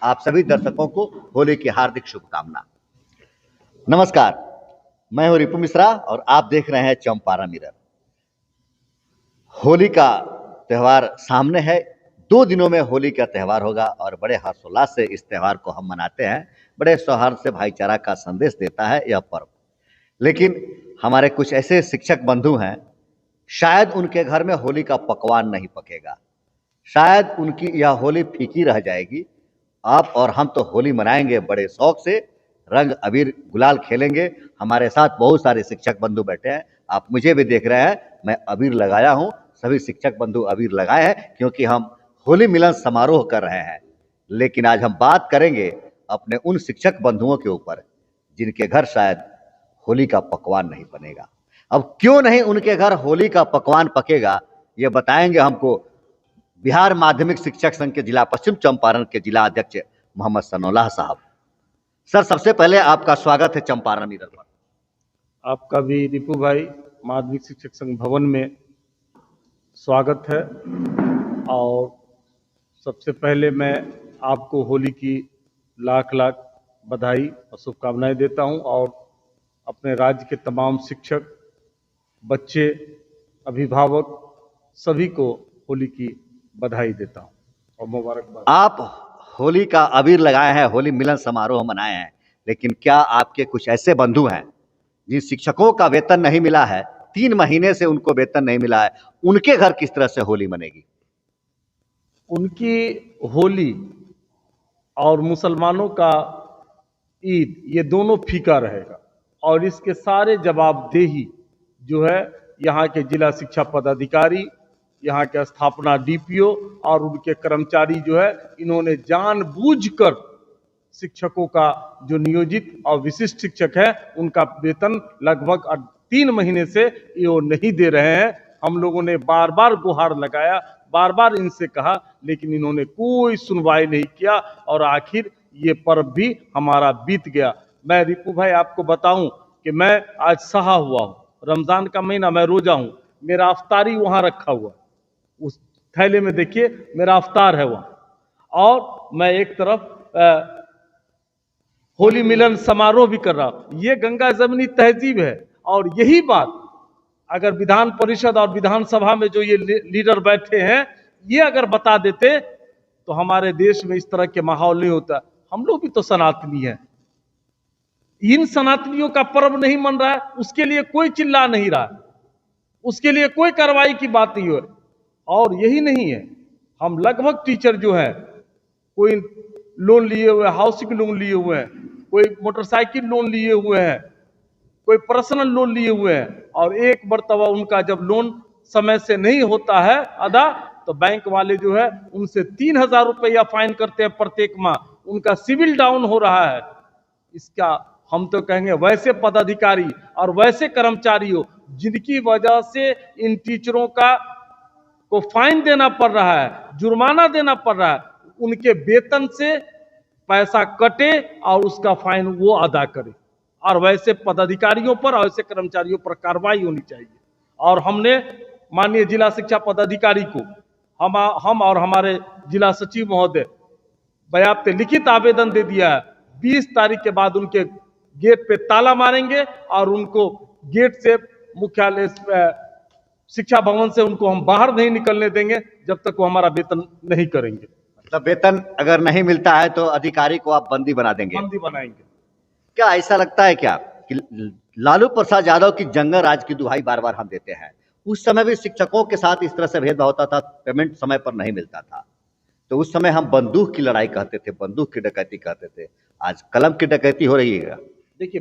आप सभी दर्शकों को होली की हार्दिक शुभकामना। नमस्कार, मैं हूं रिपु मिश्रा और आप देख रहे हैं चंपारण मिरर। होली का त्यौहार सामने है। 2 दिनों में होली का त्यौहार होगा और बड़े हर्षोल्लास से इस त्यौहार को हम मनाते हैं। बड़े सौहार्द से भाईचारा का संदेश देता है यह पर्व। लेकिन हमारे कुछ ऐसे शिक्षक बंधु हैं, शायद उनके घर में होली का पकवान नहीं पकेगा, शायद उनकी यह होली फीकी रह जाएगी। आप और हम तो होली मनाएंगे बड़े शौक से, रंग अबीर गुलाल खेलेंगे। हमारे साथ बहुत सारे शिक्षक बंधु बैठे हैं, आप मुझे भी देख रहे हैं, मैं अबीर लगाया हूं, सभी शिक्षक बंधु अबीर लगाए हैं क्योंकि हम होली मिलन समारोह कर रहे हैं। लेकिन आज हम बात करेंगे अपने उन शिक्षक बंधुओं के ऊपर जिनके घर शायद होली का पकवान नहीं बनेगा। अब क्यों नहीं उनके घर होली का पकवान पकेगा, ये बताएंगे हमको बिहार माध्यमिक शिक्षक संघ के जिला पश्चिम चंपारण के जिला अध्यक्ष मोहम्मद सनौल्लाह साहब। सर, सबसे पहले आपका स्वागत है चंपारण मिरर पर। आपका भी रिपु भाई, माध्यमिक शिक्षक संघ भवन में स्वागत है। और सबसे पहले मैं आपको होली की लाख लाख बधाई और शुभकामनाएं देता हूं और अपने राज्य के तमाम शिक्षक, बच्चे, अभिभावक सभी को होली की बधाई देता हूं और मुबारकबाद। आप होली का अबीर लगाए हैं, होली मिलन समारोह मनाए हैं, लेकिन क्या आपके कुछ ऐसे बंधु हैं जिन शिक्षकों का वेतन नहीं मिला है, 3 महीने से उनको वेतन नहीं मिला है, उनके घर किस तरह से होली मनेगी? उनकी होली और मुसलमानों का ईद, ये दोनों फीका रहेगा और इसके सारे जवाबदेही जो है यहाँ के जिला शिक्षा पदाधिकारी, यहाँ के स्थापना डीपीओ और उनके कर्मचारी जो है, इन्होंने जानबूझकर शिक्षकों का जो नियोजित और विशिष्ट शिक्षक है उनका वेतन लगभग 3 महीने से ये नहीं दे रहे हैं। हम लोगों ने बार बार गुहार लगाया, बार बार इनसे कहा, लेकिन इन्होंने कोई सुनवाई नहीं किया और आखिर ये पर्व भी हमारा बीत गया। मैं रिपु भाई आपको बताऊं कि मैं आज सहा हुआ हूं, रमजान का महीना, मैं रोजा हूं, मेरा अफ्तारी वहां रखा हुआ, उस थैले में देखिए मेरा अफ्तार है वहां, और मैं एक तरफ होली मिलन समारोह भी कर रहा हूं। ये गंगा जमनी तहजीब है और यही बात अगर विधान परिषद और विधानसभा में जो ये लीडर बैठे हैं, ये अगर बता देते तो हमारे देश में इस तरह के माहौल नहीं होता। हम लोग भी तो सनातनी हैं, इन सनातनियों का पर्व नहीं मन रहा है, उसके लिए कोई चिल्ला नहीं रहा है, उसके लिए कोई कार्रवाई की बात नहीं हो। और यही नहीं है, हम लगभग टीचर जो है, कोई लोन लिए हुए, हाउसिंग लोन लिए हुए हैं, कोई मोटरसाइकिल लोन लिए हुए हैं, कोई पर्सनल लोन लिए हुए हैं, और एक मर्तबा उनका जब लोन समय से नहीं होता है अदा, तो बैंक वाले जो है उनसे 3,000 रुपया फाइन करते हैं प्रत्येक माह। उनका सिविल डाउन हो रहा है। इसका हम तो कहेंगे वैसे पदाधिकारी और वैसे कर्मचारियों जिनकी वजह से इन टीचरों को फाइन देना पड़ रहा है, जुर्माना देना पड़ रहा है, उनके वेतन से पैसा कटे और उसका फाइन वो अदा करे, और वैसे पदाधिकारियों पर और वैसे कर्मचारियों पर कार्रवाई होनी चाहिए। और हमने माननीय जिला शिक्षा पदाधिकारी को हम और हमारे जिला सचिव महोदय बयाप्ते लिखित आवेदन दे दिया है। 20 तारीख के बाद उनके गेट पे ताला मारेंगे और उनको गेट से, मुख्यालय शिक्षा भवन से उनको हम बाहर नहीं निकलने देंगे जब तक वो हमारा वेतन नहीं करेंगे। मतलब वेतन अगर नहीं मिलता है तो अधिकारी को आप बंदी बना देंगे? बंदी बनाएंगे। क्या ऐसा लगता है क्या कि लालू प्रसाद यादव की जंगल राज की दुहाई बार बार हम देते हैं, उस समय भी शिक्षकों के साथ इस तरह से भेदभाव होता था, पेमेंट समय पर नहीं मिलता था, तो उस समय हम बंदूक की लड़ाई कहते थे, बंदूक की डकैती कहते थे, आज कलम की डकैती हो रही है। देखिए,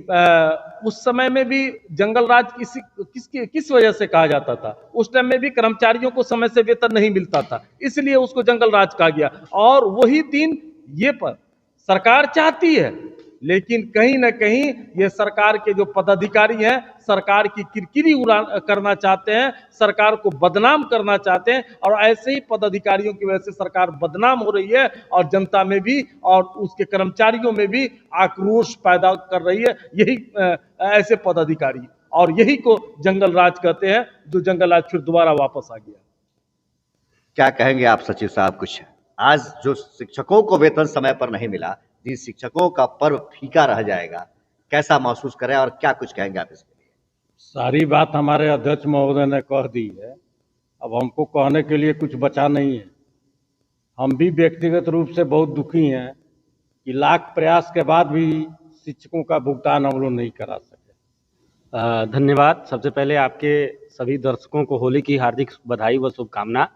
उस समय में भी जंगल राज किस वजह से कहा जाता था? उस टाइम में भी कर्मचारियों को समय से वेतन नहीं मिलता था, इसलिए उसको जंगल राज कहा गया। और वही दिन ये पर सरकार चाहती है, लेकिन कहीं ना कहीं ये सरकार के जो पदाधिकारी हैं, सरकार की किरकिरी करना चाहते हैं, सरकार को बदनाम करना चाहते हैं, और ऐसे ही पदाधिकारियों की वजह से सरकार बदनाम हो रही है और जनता में भी और उसके कर्मचारियों में भी आक्रोश पैदा कर रही है यही ऐसे पदाधिकारी, और यही को जंगल राज कहते हैं, जो जंगल राज फिर दोबारा वापस आ गया। क्या कहेंगे आप सचिव साहब कुछ? आज जो शिक्षकों को वेतन समय पर नहीं मिला, जिन शिक्षकों का पर्व फीका रह जाएगा, कैसा महसूस करें और क्या कुछ कहेंगे आप इसके लिए? सारी बात हमारे अध्यक्ष महोदय ने कह दी है। अब हमको कहने के लिए कुछ बचा नहीं है। हम भी व्यक्तिगत रूप से बहुत दुखी हैं कि लाख प्रयास के बाद भी शिक्षकों का भुगतान हम लोग नहीं करा सके। धन्यवाद। सबसे पहले आपके सभी दर्शकों को होली की हार्दिक बधाई व शुभकामना।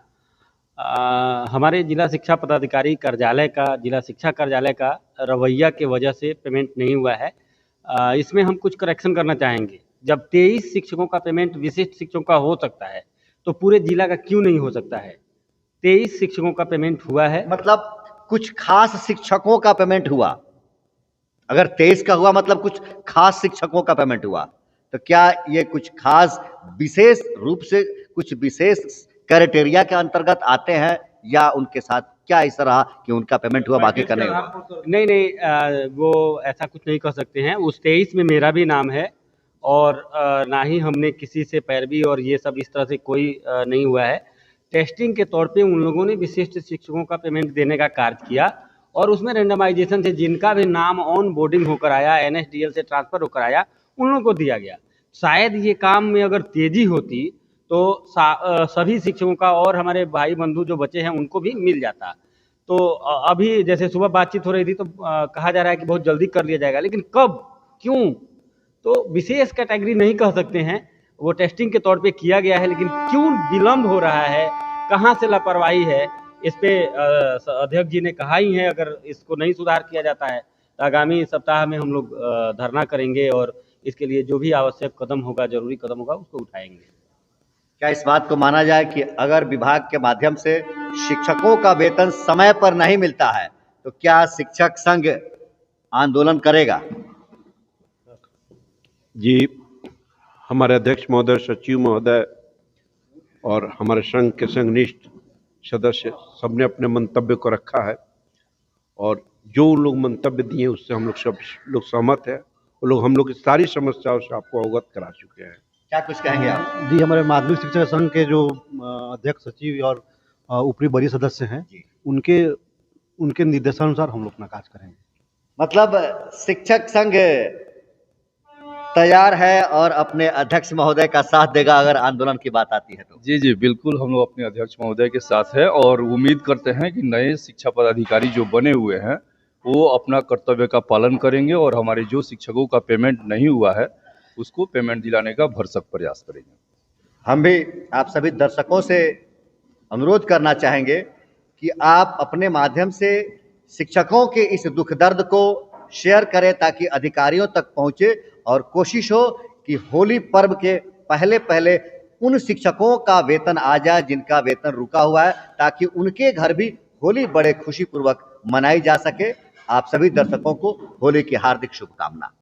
हमारे जिला शिक्षा पदाधिकारी कार्यालय का, जिला शिक्षा कार्यालय का रवैया के वजह से पेमेंट नहीं हुआ है। इसमें हम कुछ करेक्शन करना चाहेंगे। जब 23 शिक्षकों का पेमेंट विशिष्ट शिक्षकों का हो सकता है तो पूरे जिला का क्यों नहीं हो सकता है? 23 शिक्षकों का पेमेंट हुआ है। मतलब कुछ खास शिक्षकों का पेमेंट हुआ। अगर 23 का हुआ मतलब कुछ खास शिक्षकों का पेमेंट हुआ, तो क्या ये कुछ खास विशेष रूप से कुछ विशेष क्राइटेरिया के अंतर्गत आते हैं, या उनके साथ क्या ऐसा रहा कि उनका पेमेंट हुआ बाकी का नहीं हुआ? नहीं, वो ऐसा कुछ नहीं कह सकते हैं। उस 23 में मेरा भी नाम है और ना ही हमने किसी से पैरवी और ये सब इस तरह से कोई नहीं हुआ है। टेस्टिंग के तौर पे उन लोगों ने विशिष्ट शिक्षकों का पेमेंट देने का कार्य किया और उसमें रेंडमाइजेशन से जिनका भी नाम ऑन बोर्डिंग होकर आया, NSDL से ट्रांसफर होकर आया, उन लोगों को दिया गया। शायद ये काम में अगर तेजी होती तो सभी शिक्षकों का और हमारे भाई बंधु जो बचे हैं उनको भी मिल जाता। तो अभी जैसे सुबह बातचीत हो रही थी तो कहा जा रहा है कि बहुत जल्दी कर लिया जाएगा, लेकिन कब, क्यों? तो विशेष कैटेगरी नहीं कह सकते हैं, वो टेस्टिंग के तौर पे किया गया है, लेकिन क्यों विलम्ब हो रहा है, कहाँ से लापरवाही है, इस पे अध्यक्ष जी ने कहा ही है अगर इसको नहीं सुधार किया जाता है तो आगामी सप्ताह में हम लोग धरना करेंगे और इसके लिए जो भी आवश्यक कदम होगा, जरूरी कदम होगा, उसको उठाएंगे। क्या इस बात को माना जाए कि अगर विभाग के माध्यम से शिक्षकों का वेतन समय पर नहीं मिलता है तो क्या शिक्षक संघ आंदोलन करेगा? जी, हमारे अध्यक्ष महोदय, सचिव महोदय और हमारे संघ के संघनिष्ठ सदस्य सबने अपने मंतव्य को रखा है और जो उन लोग मंतव्य दिए उससे हम लोग सब लोग सहमत है। वो लोग हम लोग की सारी समस्याओं से आपको अवगत करा चुके हैं। क्या कुछ कहेंगे आप? जी, हमारे माध्यमिक शिक्षक संघ के जो अध्यक्ष, सचिव और ऊपरी वरीय सदस्य हैं, उनके निर्देशानुसार हम लोग अपना कार्य करेंगे। मतलब शिक्षक संघ तैयार है और अपने अध्यक्ष महोदय का साथ देगा अगर आंदोलन की बात आती है तो? जी जी, बिल्कुल हम लोग अपने अध्यक्ष महोदय के साथ है और उम्मीद करते हैं कि नए शिक्षा पदाधिकारी जो बने हुए हैं वो अपना कर्तव्य का पालन करेंगे और हमारे जो शिक्षकों का पेमेंट नहीं हुआ है उसको पेमेंट दिलाने का भरसक प्रयास करेंगे। हम भी आप सभी दर्शकों से अनुरोध करना चाहेंगे कि आप अपने माध्यम से शिक्षकों के इस दुख दर्द को शेयर करें ताकि अधिकारियों तक पहुंचे और कोशिश हो कि होली पर्व के पहले पहले उन शिक्षकों का वेतन आ जाए जिनका वेतन रुका हुआ है, ताकि उनके घर भी होली बड़े खुशी पूर्वक मनाई जा सके। आप सभी दर्शकों को होली की हार्दिक शुभकामना।